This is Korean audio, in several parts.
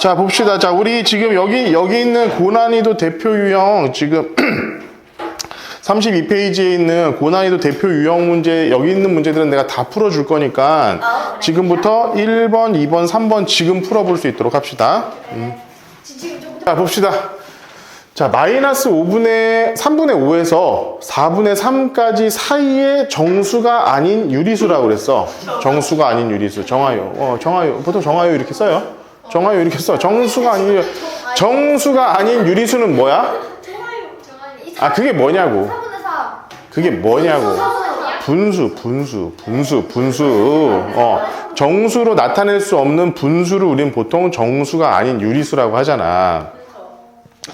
자, 봅시다. 자, 우리 지금 여기 있는 고난이도 대표 유형, 지금 32페이지에 있는 고난이도 대표 유형 문제, 여기 있는 문제들은 내가 다 풀어줄 거니까 지금부터 1번, 2번, 3번 지금 풀어볼 수 있도록 합시다. 자, 봅시다. 자, 마이너스 3분의 5에서 4분의 3까지 사이의 정수가 아닌 유리수라고 그랬어. 정수가 아닌 유리수. 정하요. 정하요. 보통 정하요 이렇게 써요. 정하요 이렇게 써. 정수가 아닌 유리수는 뭐야? 아, 그게 뭐냐고. 그게 뭐냐고. 분수. 정수로 나타낼 수 없는 분수를 우린 보통 정수가 아닌 유리수라고 하잖아.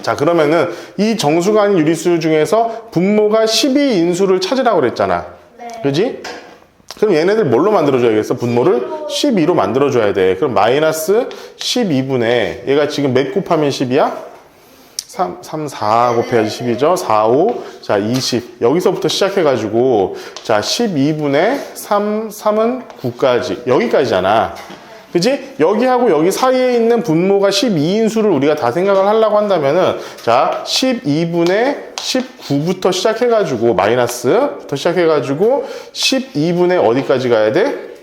자, 그러면은 이 정수가 아닌 유리수 중에서 분모가 12인수를 찾으라고 그랬잖아. 그지? 그럼 얘네들 뭘로 만들어줘야겠어? 분모를 12로 만들어줘야 돼. 그럼 마이너스 12분의, 얘가 지금 몇 곱하면 10이야? 3, 4 곱해야지 10이죠. 4, 5, 자, 20. 여기서부터 시작해가지고, 자, 12분의 3은 9까지. 여기까지잖아. 그지? 여기하고 여기 사이에 있는 분모가 12인수를 우리가 다 생각을 하려고 한다면은, 자, 12분의 19부터 시작해가지고, 마이너스부터 시작해가지고, 12분의 어디까지 가야 돼?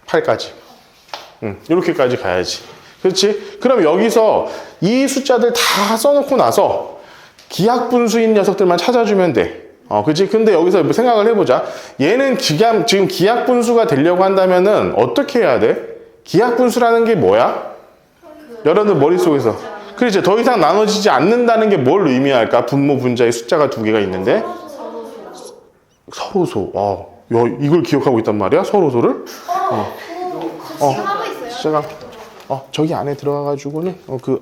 8까지. 이렇게까지 가야지. 그렇지? 그럼 여기서 이 숫자들 다 써놓고 나서 기하분수인 녀석들만 찾아주면 돼. 그치? 근데 여기서 생각을 해보자. 얘는 지금 기하분수가 되려고 한다면은 어떻게 해야 돼? 기하분수라는 게 뭐야? 여러분들 머릿속에서. 그렇지? 더 이상 나눠지지 않는다는 게 뭘 의미할까? 분모 분자의 숫자가 두 개가 있는데. 서로소. 이걸 기억하고 있단 말이야? 서로소를? 시작하 저기 안에 들어가가지고는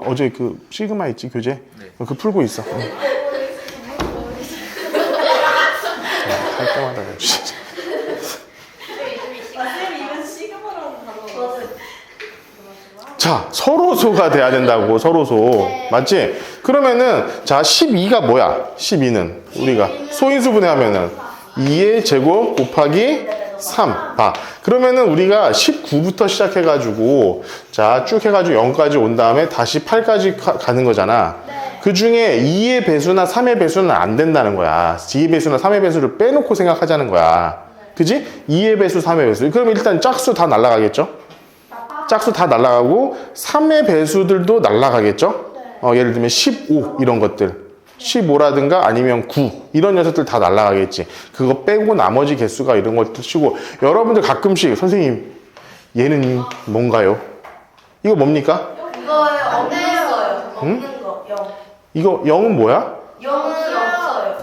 어제 그 시그마 있지 교재? 그 풀고 있어. 할 때마다 진짜. 자, 서로소가 돼야 된다고. 서로소. 맞지? 그러면은 자, 12가 뭐야? 12는 우리가 소인수 분해하면은 2의 제곱 곱하기 3. 봐. 그러면은 우리가 19부터 시작해가지고, 자, 쭉 해가지고 0까지 온 다음에 다시 8까지 가는 거잖아. 그 중에 2의 배수나 3의 배수는 안 된다는 거야. 2의 배수나 3의 배수를 빼놓고 생각하자는 거야. 그지? 2의 배수, 3의 배수. 그럼 일단 짝수 다 날아가겠죠? 짝수 다 날아가고, 3의 배수들도 날아가겠죠? 예를 들면 15, 이런 것들. 15라든가 아니면 9 이런 녀석들 다 날아가겠지. 그거 빼고 나머지 개수가 이런 것들 치고 여러분들 가끔씩 선생님 얘는 뭔가요? 이거 뭡니까? 이거요. 없어요. 없는 거. 0. 이거 0은 뭐야? 0은 없어요.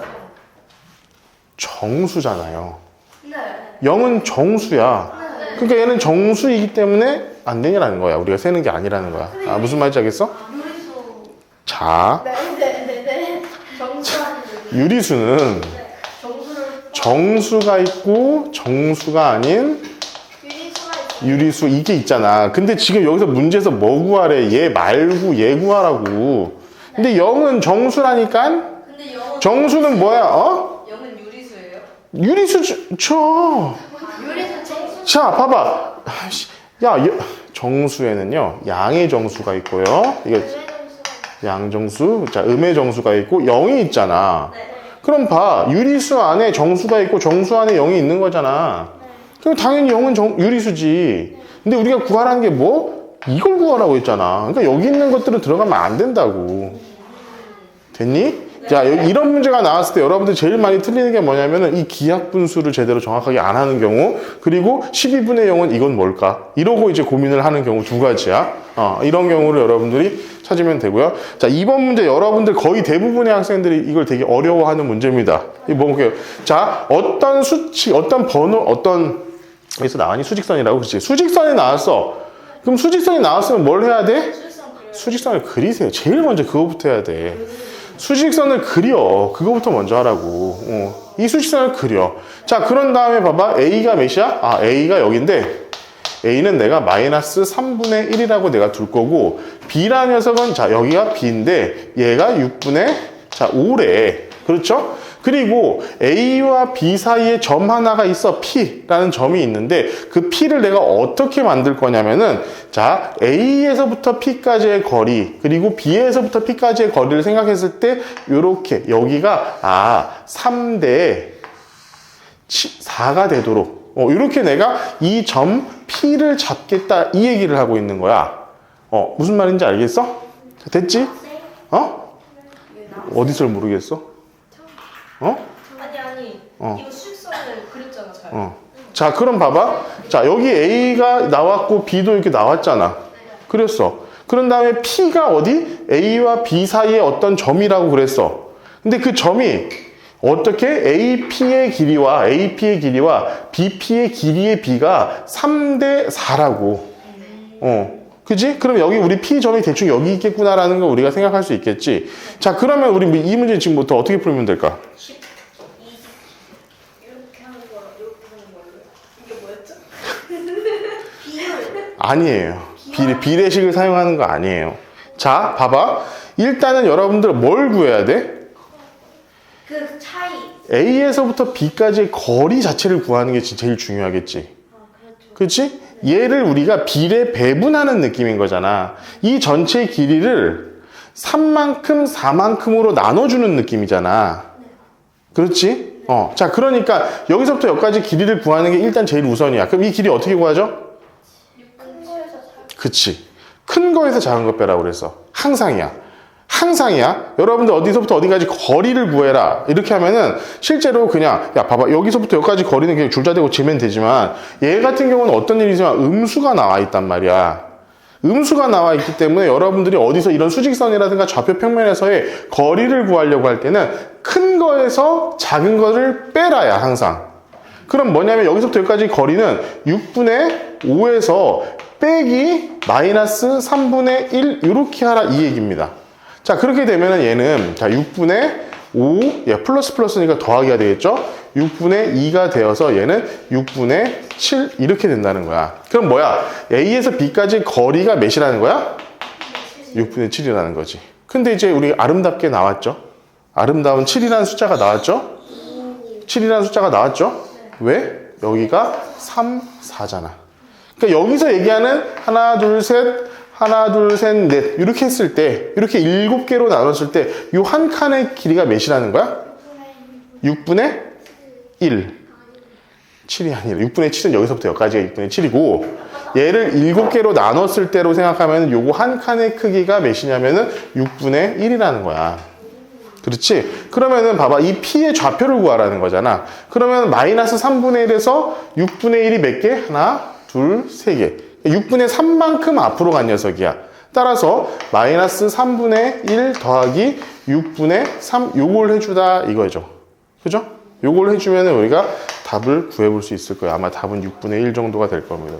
정수잖아요. 네. 0은 정수야. 그러니까 얘는 정수이기 때문에 안 되냐는 거야. 우리가 세는 게 아니라는 거야. 무슨 말인지 알겠어? 자, 유리수는 정수가 있고 정수가 아닌 유리수 이게 있잖아. 근데 지금 여기서 문제에서 뭐 구하래? 얘 말고 얘 구하라고. 근데 0은 정수라니까? 정수는 뭐야? 0은 유리수예요? 유리수죠. 유리수 정수. 자, 봐봐. 정수에는요 양의 정수가 있고요. 이거 양정수, 자, 음의 정수가 있고 0이 있잖아. 그럼 봐, 유리수 안에 정수가 있고 정수 안에 0이 있는 거잖아. 그럼 당연히 0은 유리수지. 근데 우리가 구하라는 게 뭐? 이걸 구하라고 했잖아. 그러니까 여기 있는 것들은 들어가면 안 된다고. 됐니? 자, 이런 문제가 나왔을 때 여러분들 제일 많이 틀리는 게 뭐냐면은 이 기하분수를 제대로 정확하게 안 하는 경우, 그리고 12분의 0은 이건 뭘까? 이러고 이제 고민을 하는 경우 두 가지야. 이런 경우를 여러분들이 찾으면 되고요. 자, 이번 문제 여러분들 거의 대부분의 학생들이 이걸 되게 어려워하는 문제입니다. 이거 볼게요. 자, 어떤 수치, 어떤 번호, 여기서 나왔니? 수직선이라고? 그렇지. 수직선이 나왔어. 그럼 수직선이 나왔으면 뭘 해야 돼? 수직선을 그리세요. 제일 먼저 그거부터 해야 돼. 수직선을 그려. 그거부터 먼저 하라고. 이 수직선을 그려. 자, 그런 다음에 봐봐. A가 몇이야? A가 여긴데 A는 내가 마이너스 3분의 1이라고 내가 둘 거고, B라는 녀석은 자, 여기가 B인데 얘가 6분의 자 5래. 그렇죠? 그리고 A와 B 사이에 점 하나가 있어. P라는 점이 있는데 그 P를 내가 어떻게 만들 거냐면은 자, A에서부터 P까지의 거리 그리고 B에서부터 P까지의 거리를 생각했을 때 요렇게 여기가 3대 4가 되도록 이렇게 내가 이 점 P를 잡겠다 이 얘기를 하고 있는 거야. 무슨 말인지 알겠어? 자, 됐지? 어디서 모르겠어? 아니 이거 수직선을 그렸잖아 잘. 자, 그럼 봐봐. 자, 여기 A가 나왔고 B도 이렇게 나왔잖아. 그랬어. 그런 다음에 P가 어디? A와 B 사이에 어떤 점이라고 그랬어. 근데 그 점이 어떻게 AP의 길이와 BP의 길이의 B가 3대 4라고. 그지? 그럼 여기 우리 P점이 대충 여기 있겠구나라는 거 우리가 생각할 수 있겠지. 자, 그러면 우리 이 문제 지금부터 어떻게 풀면 될까? 10, 20 이렇게 하는 거랑 이렇게 하는 걸로. 이게 뭐였죠? 비율. 아니에요. 비례식을 사용하는 거 아니에요. 자, 봐봐. 일단은 여러분들 뭘 구해야 돼? 그 차이. A에서부터 B까지의 거리 자체를 구하는 게 제일 중요하겠지. 그렇지? 얘를 우리가 비례 배분하는 느낌인 거잖아. 이 전체 길이를 3만큼, 4만큼으로 나눠주는 느낌이잖아. 그렇지? 자, 그러니까 여기서부터 여기까지 길이를 구하는 게 일단 제일 우선이야. 그럼 이 길이 어떻게 구하죠? 큰 거에서 작은. 그치. 큰 거에서 작은 거 빼라고 그랬어. 항상이야. 여러분들 어디서부터 어디까지 거리를 구해라. 이렇게 하면은 실제로 그냥 야 봐봐 여기서부터 여기까지 거리는 그냥 줄자 대고 재면 되지만 얘 같은 경우는 어떤 일이 있으면 음수가 나와 있단 말이야. 음수가 나와 있기 때문에 여러분들이 어디서 이런 수직선이라든가 좌표 평면에서의 거리를 구하려고 할 때는 큰 거에서 작은 거를 빼라야 항상. 그럼 뭐냐면 여기서부터 여기까지 거리는 6분의 5에서 빼기 마이너스 3분의 1 이렇게 하라 이 얘기입니다. 자, 그렇게 되면은 얘는 자 6분의 5, 플러스니까 더하기가 되겠죠? 6분의 2가 되어서 얘는 6분의 7 이렇게 된다는 거야. 그럼 뭐야? A에서 B까지 거리가 몇이라는 거야? 6분의 7이라는 거지. 근데 이제 우리 아름답게 나왔죠? 아름다운 7이라는 숫자가 나왔죠? 7이라는 숫자가 나왔죠? 왜? 여기가 3, 4잖아. 그러니까 여기서 얘기하는 하나, 둘, 셋, 넷 이렇게 했을 때 이렇게 7개로 나눴을 때 이 한 칸의 길이가 몇이라는 거야? 6분의 1 7이 아니라 6분의 7은 여기서부터 여기까지가 6분의 7이고 얘를 7개로 나눴을 때로 생각하면 요거 한 칸의 크기가 몇이냐면은 6분의 1이라는 거야. 그렇지? 그러면은 봐봐 이 P의 좌표를 구하라는 거잖아. 그러면 마이너스 3분의 1에서 6분의 1이 몇 개? 하나, 둘, 세 개. 6분의 3만큼 앞으로 간 녀석이야. 따라서 마이너스 3분의 1 더하기 6분의 3 요걸 해주다 이거죠. 그죠? 요걸 해주면 우리가 답을 구해볼 수 있을 거예요. 아마 답은 6분의 1 정도가 될 겁니다.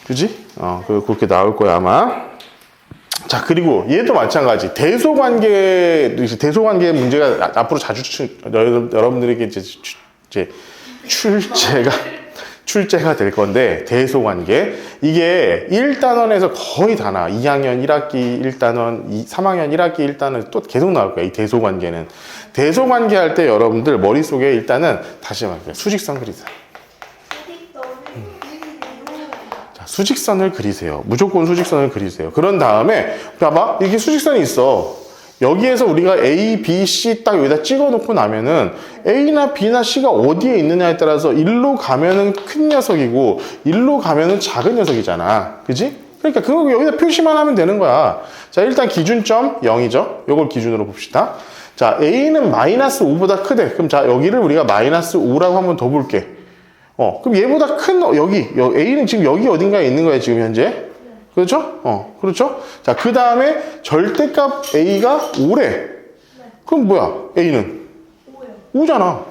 그지? 그렇게 나올 거야 아마. 자, 그리고 얘도 마찬가지. 대소관계 문제가 앞으로 자주 여러분들에게 이제 출제가 될 건데, 대소관계. 이게 1단원에서 거의 다 나와. 2학년 1학기 1단원, 3학년 1학기 1단원 또 계속 나올 거야, 이 대소관계는. 대소관계 할 때 여러분들 머릿속에 일단은 다시 말할게요. 수직선 그리세요. 자, 수직선을 그리세요. 무조건 수직선을 그리세요. 그런 다음에, 봐봐. 이게 수직선이 있어. 여기에서 우리가 A, B, C 딱 여기다 찍어 놓고 나면은 A나 B나 C가 어디에 있느냐에 따라서 일로 가면은 큰 녀석이고 일로 가면은 작은 녀석이잖아. 그지? 그러니까 그거 여기다 표시만 하면 되는 거야. 자, 일단 기준점 0이죠. 요걸 기준으로 봅시다. 자, A는 마이너스 5보다 크대. 그럼 자, 여기를 우리가 마이너스 5라고 한번 더 볼게. 그럼 얘보다 큰 여기 A는 지금 여기 어딘가에 있는 거야, 지금 현재. 그렇죠? 그렇죠? 자, 그 다음에 절대값 A가 5래. 그럼 뭐야? A는? 5잖아.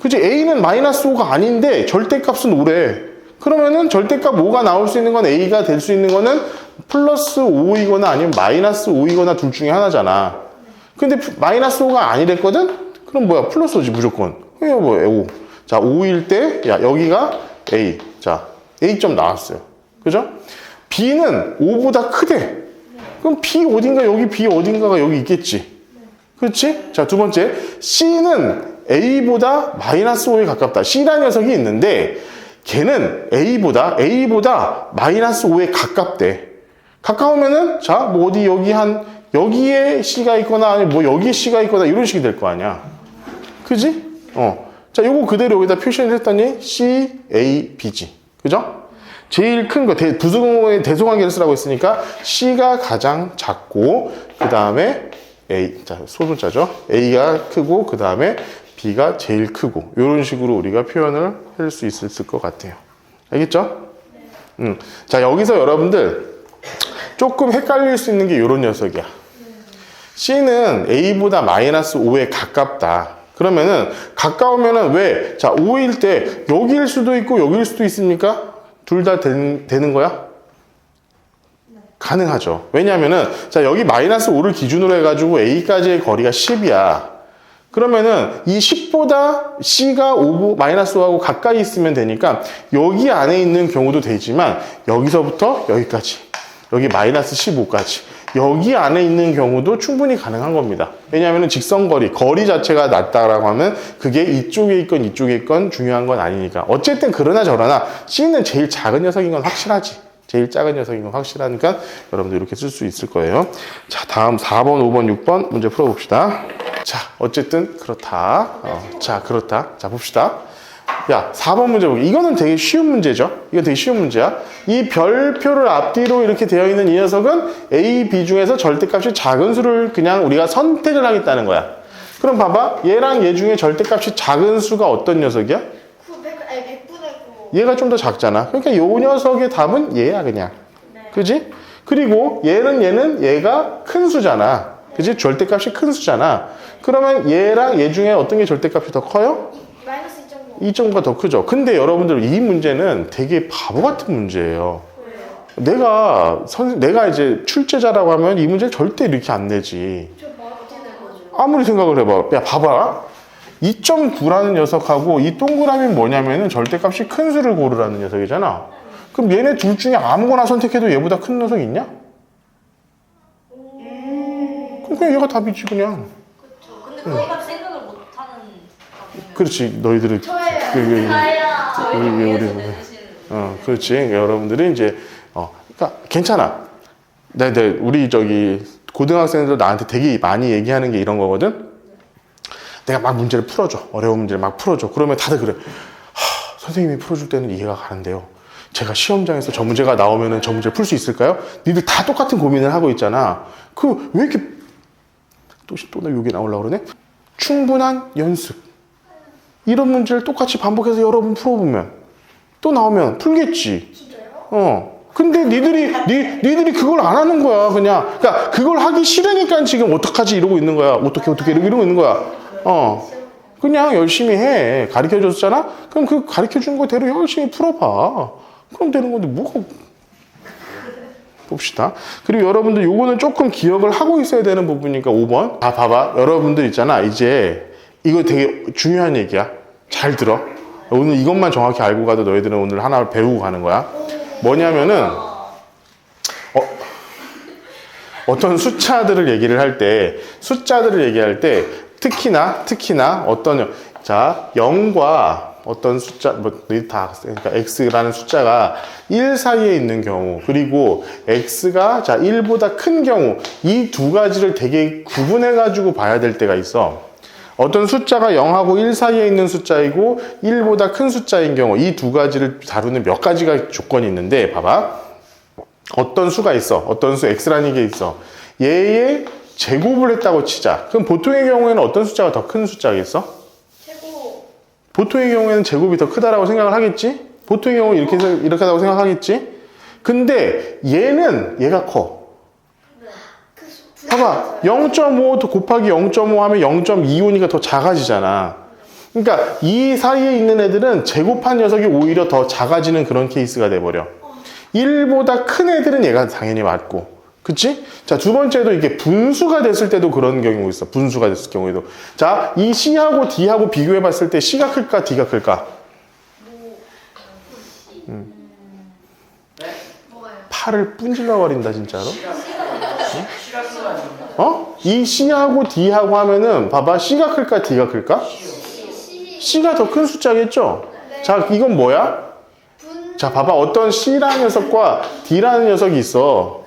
그치? A는 마이너스 5가 아닌데 절대값은 5래. 그러면은 절대값 5가 나올 수 있는 건 A가 될 수 있는 거는 플러스 5이거나 아니면 마이너스 5이거나 둘 중에 하나잖아. 근데 마이너스 5가 아니랬거든? 그럼 뭐야? 플러스 5지, 무조건. 이게 뭐야? 5. 자, 5일 때, 야, 여기가 A. 자, A점 나왔어요. 그죠? B는 5보다 크대. 그럼 B 어딘가 여기 B 어딘가가 여기 있겠지. 그렇지? 자, 두 번째. C는 A보다 마이너스 5에 가깝다. C라는 녀석이 있는데 걔는 A보다 마이너스 5에 가깝대. 가까우면은 자, 뭐 어디 여기에 C가 있거나 아니 뭐 여기에 C가 있거나 이런 식이 될 거 아니야. 그지? 자, 요거 그대로 여기다 표시를 했더니 C, A, B지. 그죠? 제일 큰 거, 부수공의 대소관계를 쓰라고 했으니까 C가 가장 작고, 그 다음에 A, 자, 소문자죠. A가 크고, 그 다음에 B가 제일 크고, 이런 식으로 우리가 표현을 할 수 있을 것 같아요. 알겠죠? 자, 여기서 여러분들 조금 헷갈릴 수 있는 게 이런 녀석이야. C는 A보다 마이너스 5에 가깝다. 그러면은, 가까우면은 왜? 자, 5일 때 여기일 수도 있고 여기일 수도 있습니까? 둘 다 되는 거야? 가능하죠. 왜냐면은, 자, 여기 마이너스 5를 기준으로 해가지고 A까지의 거리가 10이야. 그러면은, 이 10보다 C가 5, 마이너스 5하고 가까이 있으면 되니까, 여기 안에 있는 경우도 되지만, 여기서부터 여기까지. 여기 마이너스 15까지. 여기 안에 있는 경우도 충분히 가능한 겁니다. 왜냐하면 직선거리, 거리 자체가 낮다라고 하면 그게 이쪽에 있건 이쪽에 있건 중요한 건 아니니까. 어쨌든 그러나 저러나 C는 제일 작은 녀석인 건 확실하지. 제일 작은 녀석인 건 확실하니까 여러분들 이렇게 쓸 수 있을 거예요. 자, 다음 4번, 5번, 6번 문제 풀어봅시다. 자, 어쨌든 그렇다. 자, 그렇다. 자, 봅시다. 야, 4번 문제 보기. 이거는 되게 쉬운 문제죠. 이거 되게 쉬운 문제야. 이 별표를 앞뒤로 이렇게 되어 있는 이 녀석은 A, B 중에서 절대값이 작은 수를 그냥 우리가 선택을 하겠다는 거야. 그럼 봐봐. 얘랑 얘 중에 절대값이 작은 수가 어떤 녀석이야? 100분의 9. 얘가 좀 더 작잖아. 그러니까 이 녀석의 답은 얘야, 그냥. 그지? 그리고 얘가 큰 수잖아. 그지? 절대값이 큰 수잖아. 그러면 얘랑 얘 중에 어떤 게 절대값이 더 커요? 마이너스 2.5가 더 크죠. 근데 여러분들 이 문제는 되게 바보 같은 문제예요. 내가 이제 출제자라고 하면 이 문제 절대 이렇게 안 내지. 아무리 생각을 해봐. 야, 봐봐. 2.9라는 녀석하고 이 동그라미는 뭐냐면은 절대값이 큰 수를 고르라는 녀석이잖아. 그럼 얘네 둘 중에 아무거나 선택해도 얘보다 큰 녀석이 있냐? 그럼 그냥 얘가 답이지, 그냥. 그렇죠. 근데 그거가 생각을 못하는. 그렇지. 너희들은. 그렇지. 여러분들이 이제, 그러니까 괜찮아. 우리 고등학생들 나한테 되게 많이 얘기하는 게 이런 거거든? 내가 막 문제를 풀어줘. 어려운 문제를 막 풀어줘. 그러면 다들 그래. 선생님이 풀어줄 때는 이해가 가는데요. 제가 시험장에서 저 문제가 나오면은 저 문제를 풀 수 있을까요? 니들 다 똑같은 고민을 하고 있잖아. 왜 이렇게, 나 여기 나오려고 그러네? 충분한 연습. 이런 문제를 똑같이 반복해서 여러 번 풀어보면 또 나오면 풀겠지. 진짜요? 근데 니들이 그걸 안 하는 거야, 그냥. 그러니까 그걸 하기 싫으니까 지금 어떡하지 이러고 있는 거야. 어떻게 이러고 있는 거야. 그냥 열심히 해. 가르쳐 줬잖아? 그럼 그 가르쳐 준 거대로 열심히 풀어봐. 그럼 되는 건데 뭐가. 봅시다. 그리고 여러분들 요거는 조금 기억을 하고 있어야 되는 부분이니까 5번. 봐봐. 여러분들 있잖아. 이제 이거 되게 중요한 얘기야. 잘 들어. 오늘 이것만 정확히 알고 가도 너희들은 오늘 하나 배우고 가는 거야. 뭐냐면은 어떤 숫자들을 얘기를 할 때 특히나 어떤 0과 어떤 숫자 그러니까 x라는 숫자가 1 사이에 있는 경우, 그리고 x가 1보다 큰 경우, 이 두 가지를 되게 구분해 가지고 봐야 될 때가 있어. 어떤 숫자가 0하고 1 사이에 있는 숫자이고 1보다 큰 숫자인 경우, 이 두 가지를 다루는 몇 가지가 조건이 있는데, 봐봐. 어떤 수가 있어. 어떤 수 x라는 게 있어. 얘의 제곱을 했다고 치자. 그럼 보통의 경우에는 어떤 숫자가 더 큰 숫자겠어? 제곱. 보통의 경우에는 제곱이 더 크다라고 생각을 하겠지? 보통의 경우는 이렇게 하다고 생각하겠지? 근데 얘가 커. 봐봐. 0.5 곱하기 0.5 하면 0.25니까 더 작아지잖아. 그러니까 이 사이에 있는 애들은 제곱한 녀석이 오히려 더 작아지는 그런 케이스가 돼버려. 1보다 큰 애들은 얘가 당연히 맞고. 그치? 자, 두 번째도 이게 분수가 됐을 때도 그런 경우 있어. 분수가 됐을 경우에도. 자, 이 C하고 D하고 비교해 봤을 때 C가 클까, D가 클까? 뭐가요? 팔을 분질러 버린다, 진짜로. C가 큰 거 아닙니까? 이 C하고 D하고 하면은 봐봐, C가 클까 D가 클까? C가 더 큰 숫자겠죠? 자, 이건 뭐야? 자, 봐봐, 어떤 C라는 녀석과 D라는 녀석이 있어.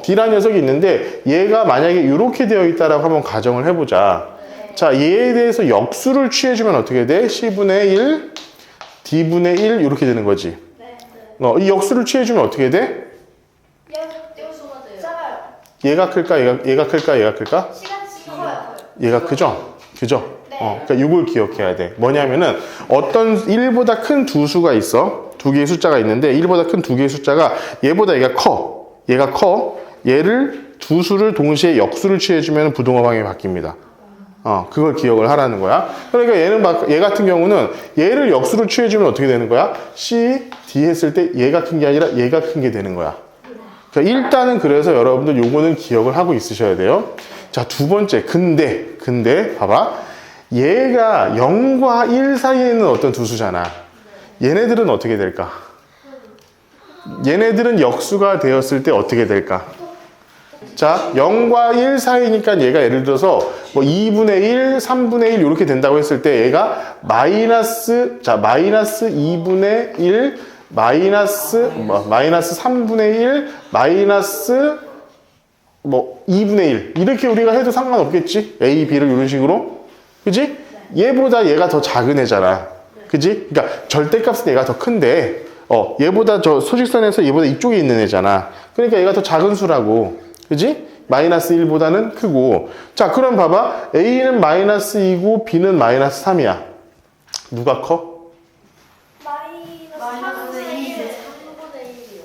D라는 녀석이 있는데 얘가 만약에 이렇게 되어 있다라고 한번 가정을 해보자. 자, 얘에 대해서 역수를 취해주면 어떻게 돼? C분의 1, D분의 1 이렇게 되는 거지. 이 역수를 취해주면 어떻게 돼? 역수가 돼요. 작아요. 얘가 클까? 얘가 클까? 얘가 클까? 시간이 커요. 얘가 크죠? 그죠? 네. 그러니까 이걸 기억해야 돼. 뭐냐면은 어떤 1보다 큰 두 수가 있어. 두 개의 숫자가 있는데 1보다 큰 두 개의 숫자가 얘보다 얘가 커. 얘가 커. 얘를 두 수를 동시에 역수를 취해주면 부동어방이 바뀝니다. 그걸 기억을 하라는 거야. 그러니까 얘 같은 경우는 얘를 역수로 취해주면 어떻게 되는 거야? C, D 했을 때 얘가 큰 게 아니라 얘가 큰 게 되는 거야. 그러니까 일단은 그래서 여러분들 요거는 기억을 하고 있으셔야 돼요. 자, 두 번째. 근데, 봐봐. 얘가 0과 1 사이에 있는 어떤 두 수잖아. 얘네들은 어떻게 될까? 얘네들은 역수가 되었을 때 어떻게 될까? 자, 0과 1 사이니까 얘가 예를 들어서 뭐 2분의 1, 3분의 1 이렇게 된다고 했을 때 얘가 마이너스 2분의 1, 마이너스 3분의 1, 마이너스 2분의 1 이렇게 우리가 해도 상관없겠지? A, B를 이런 식으로. 그지? 얘보다 얘가 더 작은 애잖아. 그지? 그러니까 절대값은 얘가 더 큰데 얘보다 저 소직선에서 얘보다 이쪽에 있는 애잖아. 그러니까 얘가 더 작은 수라고. 그지? 마이너스 1보다는 크고. 자, 그럼 봐봐. A는 마이너스 2고 B는 마이너스 3이야. 누가 커? 마이너스 1. 3분의 1이요.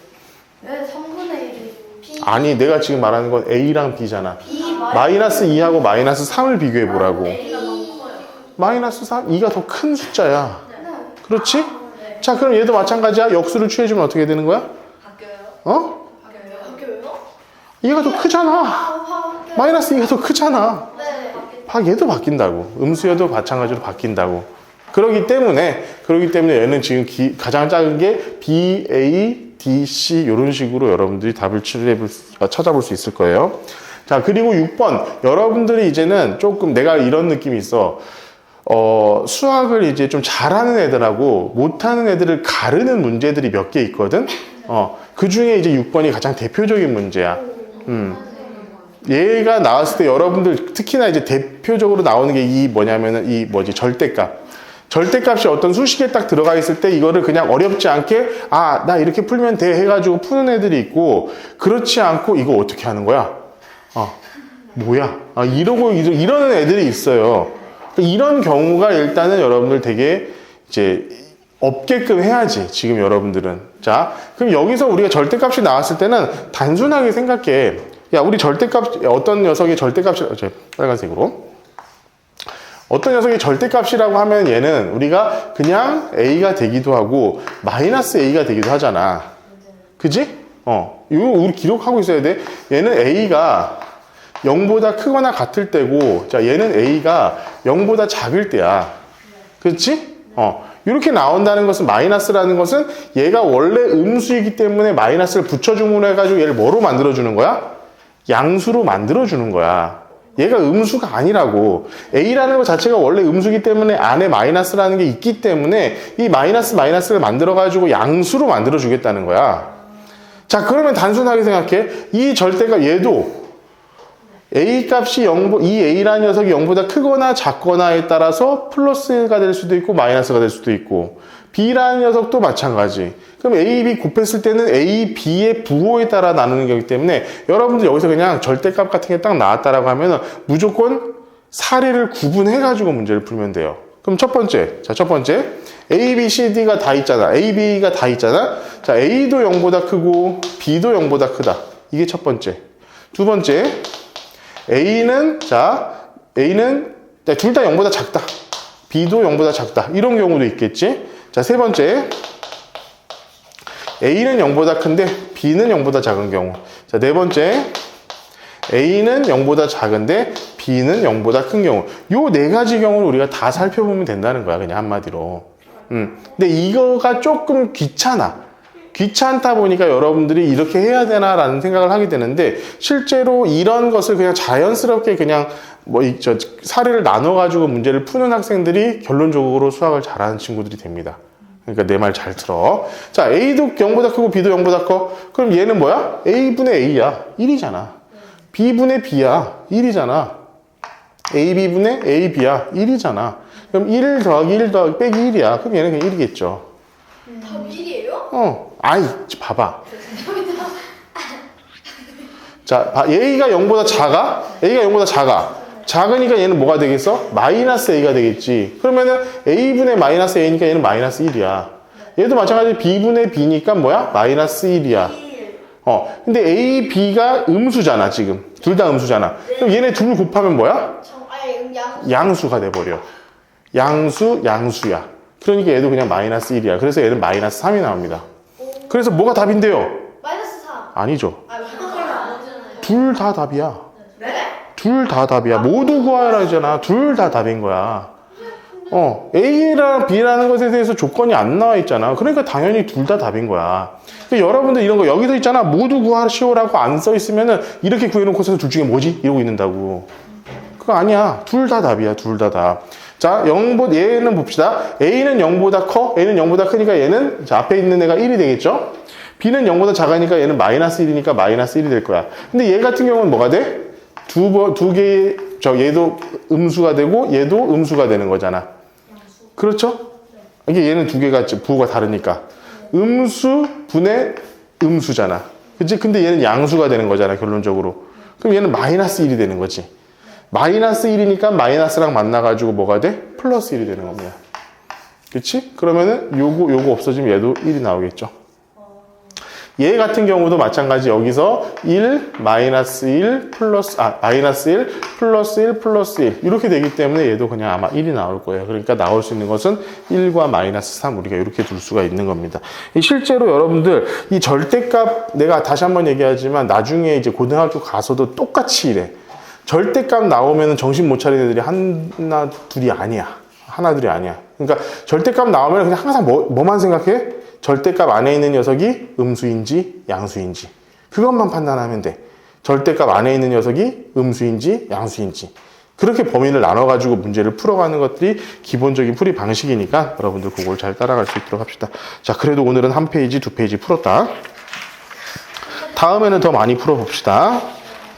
왜 3분의 1이? 아니, 내가 지금 말하는 건 A랑 B잖아. 마이너스 2하고 마이너스 3을 비교해 보라고. A가 너무 커요. 마이너스 3, 2가 더 큰 숫자야. 그렇지? 자, 그럼 얘도 마찬가지야. 역수를 취해주면 어떻게 되는 거야? 바뀌어요. 바뀌어요? 얘가 더 크잖아. 마이너스 2가 더 크잖아. 네. 얘도 바뀐다고. 음수여도 마찬가지로 바뀐다고. 그렇기 때문에 얘는 지금 가장 작은 게 B, A, D, C 이런 식으로 여러분들이 답을 찾아볼 수 있을 거예요. 자, 그리고 6번. 여러분들이 이제는 조금 내가 이런 느낌이 있어. 수학을 이제 좀 잘하는 애들하고 못하는 애들을 가르는 문제들이 몇 개 있거든? 그 중에 이제 6번이 가장 대표적인 문제야. 얘가 나왔을 때 여러분들 특히나 이제 대표적으로 나오는 게 절대값. 절대값이 어떤 수식에 딱 들어가 있을 때 이거를 그냥 어렵지 않게 나 이렇게 풀면 돼 해가지고 푸는 애들이 있고, 그렇지 않고 이거 어떻게 하는 거야? 뭐야? 이러는 애들이 있어요. 이런 경우가 일단은 여러분들 되게 이제 없게끔 해야지, 지금 여러분들은. 자, 그럼 여기서 우리가 절대값이 나왔을 때는 단순하게 생각해. 야, 우리 절대값, 어떤 녀석이 빨간색으로. 어떤 녀석이 절대값이라고 하면 얘는 우리가 그냥 A가 되기도 하고 마이너스 A가 되기도 하잖아. 그지? 이거 우리 기록하고 있어야 돼. 얘는 A가 0보다 크거나 같을 때고, 자, 얘는 A가 0보다 작을 때야. 그렇지? 이렇게 나온다는 것은, 마이너스라는 것은 얘가 원래 음수이기 때문에 마이너스를 붙여줌으로 해가지고 얘를 뭐로 만들어주는 거야? 양수로 만들어주는 거야. 얘가 음수가 아니라고. A라는 것 자체가 원래 음수이기 때문에 안에 마이너스라는 게 있기 때문에 이 마이너스를 만들어가지고 양수로 만들어주겠다는 거야. 자, 그러면 단순하게 생각해. 이 절대값, 얘도 A 값이 이 A라는 녀석이 0보다 크거나 작거나에 따라서 플러스가 될 수도 있고 마이너스가 될 수도 있고, B라는 녀석도 마찬가지. 그럼 A, B 곱했을 때는 A, B의 부호에 따라 나누는 거기 때문에 여러분들 여기서 그냥 절대값 같은 게 딱 나왔다라고 하면은 무조건 사례를 구분해가지고 문제를 풀면 돼요. 그럼 첫 번째. A, B, C, D가 다 있잖아. A, B가 다 있잖아. 자, A도 0보다 크고 B도 0보다 크다. 이게 첫 번째. 두 번째. A는 둘 다 0보다 작다. B도 0보다 작다. 이런 경우도 있겠지. 자, 세 번째. A는 0보다 큰데 B는 0보다 작은 경우. 자, 네 번째. A는 0보다 작은데 B는 0보다 큰 경우. 요 네 가지 경우를 우리가 다 살펴보면 된다는 거야. 그냥 한마디로. 근데 이거가 조금 귀찮아. 귀찮다 보니까 여러분들이 이렇게 해야 되나라는 생각을 하게 되는데 실제로 이런 것을 그냥 자연스럽게 그냥 사례를 나눠가지고 문제를 푸는 학생들이 결론적으로 수학을 잘하는 친구들이 됩니다. 그러니까 내 말 잘 들어. 자, A도 0보다 크고 B도 0보다 커. 그럼 얘는 뭐야? A분의 A야. 1이잖아. B분의 B야. 1이잖아. AB분의 AB야. 1이잖아. 그럼 1 더하기 1 더하기 빼기 1이야. 그럼 얘는 그냥 1이겠죠. 다 미리예요? 아이, 봐봐. 자, A가 0보다 작아? A가 0보다 작아. 작으니까 얘는 뭐가 되겠어? 마이너스 A가 되겠지. 그러면은 A분의 마이너스 A니까 얘는 마이너스 1이야. 얘도 마찬가지로 B분의 B니까 뭐야? 마이너스 1이야. 근데 A, B가 음수잖아, 지금. 둘 다 음수잖아. 그럼 얘네 둘 곱하면 뭐야? 양수가 돼버려. 양수야. 그러니까 얘도 그냥 마이너스 1이야. 그래서 얘는 마이너스 3이 나옵니다. 그래서 뭐가 답인데요? 마이너스 3. 아니죠. 맞잖아요. 둘 다 답이야. 네? 둘 다 답이야. 모두 구하라 하잖아. 둘 다 답인 거야. A랑 B라는 것에 대해서 조건이 안 나와 있잖아. 그러니까 당연히 둘 다 답인 거야. 그러니까 여러분들 이런 거 여기서 있잖아. 모두 구하시오라고 안 써 있으면은 이렇게 구해놓고서 둘 중에 뭐지? 이러고 있는다고. 그거 아니야. 둘 다 답이야. 둘 다 답. 자, 얘는 봅시다. A는 0보다 커. A는 0보다 크니까 얘는 자, 앞에 있는 애가 1이 되겠죠? B는 0보다 작으니까 얘는 마이너스 1이니까 마이너스 1이 될 거야. 근데 얘 같은 경우는 뭐가 돼? 얘도 음수가 되고 얘도 음수가 되는 거잖아. 그렇죠? 이게 얘는 두 개가 부호가 다르니까. 음수 분의 음수잖아. 그치? 근데 얘는 양수가 되는 거잖아, 결론적으로. 그럼 얘는 마이너스 1이 되는 거지. 마이너스 1이니까 마이너스랑 만나가지고 뭐가 돼? 플러스 1이 되는 겁니다. 그치? 그러면은 요거 없어지면 얘도 1이 나오겠죠. 얘 같은 경우도 마찬가지 여기서 1, 마이너스 1, 마이너스 1, 플러스 1, 플러스 1 이렇게 되기 때문에 얘도 그냥 아마 1이 나올 거예요. 그러니까 나올 수 있는 것은 1과 마이너스 3 우리가 이렇게 둘 수가 있는 겁니다. 실제로 여러분들 이 절대값 내가 다시 한번 얘기하지만 나중에 이제 고등학교 가서도 똑같이 이래. 절대값 나오면 정신 못 차리는 애들이 하나 둘이 아니야. 하나둘이 아니야. 그러니까 절대값 나오면 그냥 항상 뭐만 생각해? 절대값 안에 있는 녀석이 음수인지 양수인지 그것만 판단하면 돼. 절대값 안에 있는 녀석이 음수인지 양수인지 그렇게 범위를 나눠가지고 문제를 풀어가는 것들이 기본적인 풀이 방식이니까 여러분들 그걸 잘 따라갈 수 있도록 합시다. 자, 그래도 오늘은 한 페이지, 두 페이지 풀었다. 다음에는 더 많이 풀어봅시다.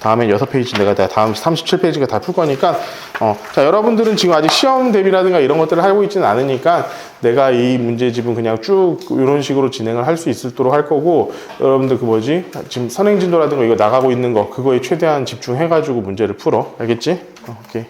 다음엔 6페이지 내가 다음 37페이지가 다 풀 거니까 자, 여러분들은 지금 아직 시험 대비라든가 이런 것들을 하고 있지는 않으니까 내가 이 문제집은 그냥 쭉 이런 식으로 진행을 할 수 있도록 할 거고 여러분들 지금 선행진도라든가 이거 나가고 있는 거 그거에 최대한 집중해가지고 문제를 풀어. 알겠지? 오케이.